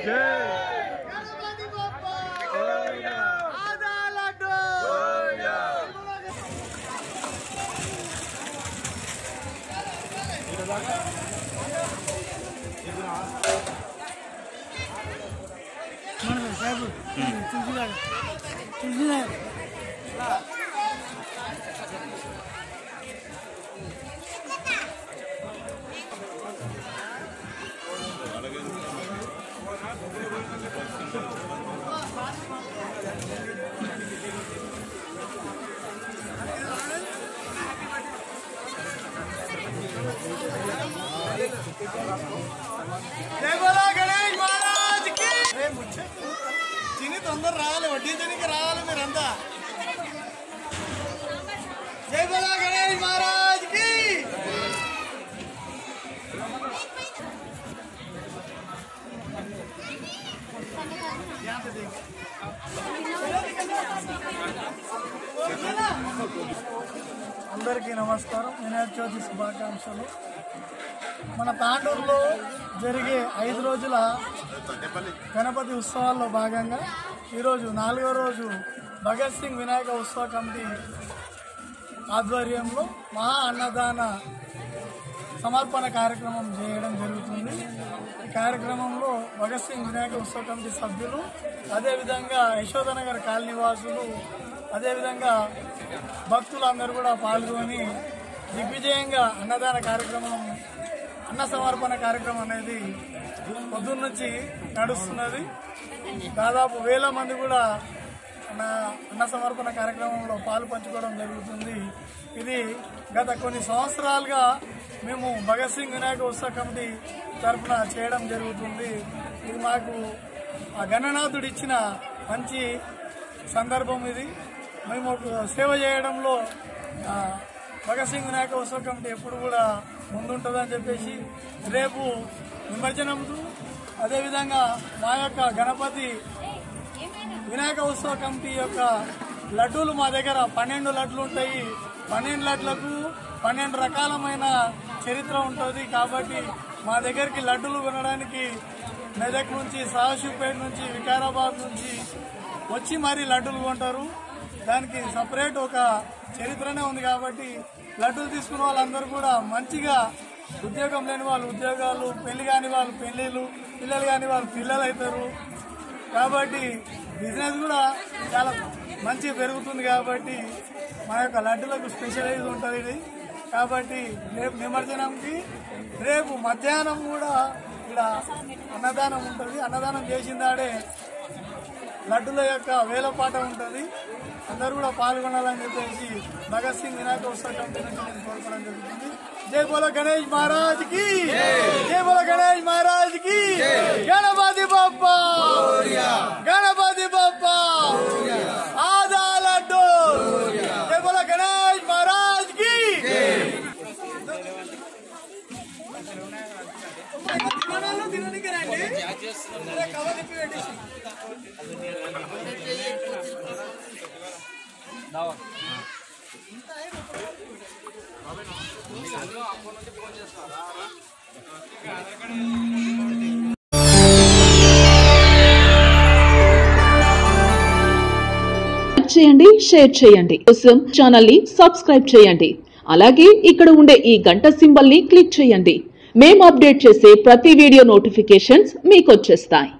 जय बोला गणेश महाराज की चीनी तंदर राले वड्डी चीनी के राले में रंदा जय बोला गणेश महाराज की అందరికీ నమస్కారం వినాయక చవితి శుభాకాంక్షలు మన తాండూరులో జరిగే 5 రోజుల గణపతి ఉత్సవాల్లో భాగంగా ఈరోజు 4వ రోజు భగత్ సింగ్ వినాయక ఉత్సవ కమిటీ ఆధ్వర్యంలో మహా అన్నదాన సమర్పణ కార్యక్రమం చేయడం జరుగుతుంది। ఈ కార్యక్రమంలో భగత్ సింగ్ వినాయక ఉత్సవ కమిటీ సభ్యులు, అదేవిధంగా యశోదనగర్ కాలనీ వాసులు, అదేవిధంగా భక్తులందరూ కూడా పాల్గొని దిగ్విజయంగా అన్నదాన కార్యక్రమం, అన్న సమర్పణ కార్యక్రమం అనేది పొద్దున్న నుంచి నడుస్తున్నది। దాదాపు 1000 మంది కూడా అన్న సమర్పణ కార్యక్రమంలో పాలు పంచుకోవడం జరుగుతుంది। ఇది గత కొన్ని సంవత్సరాలుగా మేము భగత్ సింగ్ వినాయక ఉత్సవ కమిటీ తరఫున చేయడం జరుగుతుంది। ఇది మాకు ఆ గణనాథుడు ఇచ్చిన మంచి సందర్భం। ఇది మేము సేవ చేయడంలో భగత్ సింగ్ వినాయక ఉత్సవ కమిటీ ఎప్పుడు కూడా ముందుంటుందని చెప్పేసి రేపు నిమజ్జనంతో, అదేవిధంగా మా యొక్క గణపతి వినాయక ఉత్సవ కమిటీ యొక్క లడ్డూలు మా దగ్గర 12 లడ్లు ఉంటాయి। 12 లడ్లకు 12 రకాలమైన చరిత్ర ఉంటుంది కాబట్టి మా దగ్గరికి లడ్డూలు కొనడానికి మెదక్ నుంచి, సాహసిపేట నుంచి, వికారాబాద్ నుంచి వచ్చి మరీ లడ్డూలు కొంటారు। దానికి సపరేట్ ఒక చరిత్రనే ఉంది కాబట్టి లడ్డూలు తీసుకున్న వాళ్ళందరూ కూడా మంచిగా, ఉద్యోగం లేని వాళ్ళు ఉద్యోగాలు, పెళ్లి కాని వాళ్ళు పెళ్లిళ్ళు, పిల్లలు కాని వాళ్ళు పిల్లలు అవుతారు కాబట్టి బిజినెస్ కూడా చాలా మంచిగా పెరుగుతుంది। కాబట్టి మా యొక్క లడ్డూలకు స్పెషలైజ్ ఉంటుంది ఇది కాబట్టి రేపు నిమజ్జనంకి రేపు మధ్యాహ్నం కూడా ఇక్కడ అన్నదానం ఉంటుంది। అన్నదానం చేసిందాడే లడ్డుల యొక్క వేలపాట ఉంటుంది। అందరూ కూడా పాల్గొనాలని చెప్పేసి భగత్ సింగ్ వినాయక ఉత్సవ కమిటీ నుంచి నేను కోరుకోవడం జరుగుతుంది। జై బోలో గణేష్ మహారాజ్ కి, జై బోలో గణేష్ మహారాజ్ కి, గణపతి బప్పా, గణపతి బప్పా, ఆదా లడ్డు, జై బోలో గణేష్ మహారాజ్ కి। చేయండి, షేర్ చేయండి, కోసం ఛానల్ ని సబ్స్క్రైబ్ చేయండి। అలాగే ఇక్కడ ఉండే ఈ గంట సింబల్ ని క్లిక్ చేయండి। మేము అప్డేట్ చేసే ప్రతి వీడియో నోటిఫికేషన్స్ మీకు వచ్చేస్తాయి।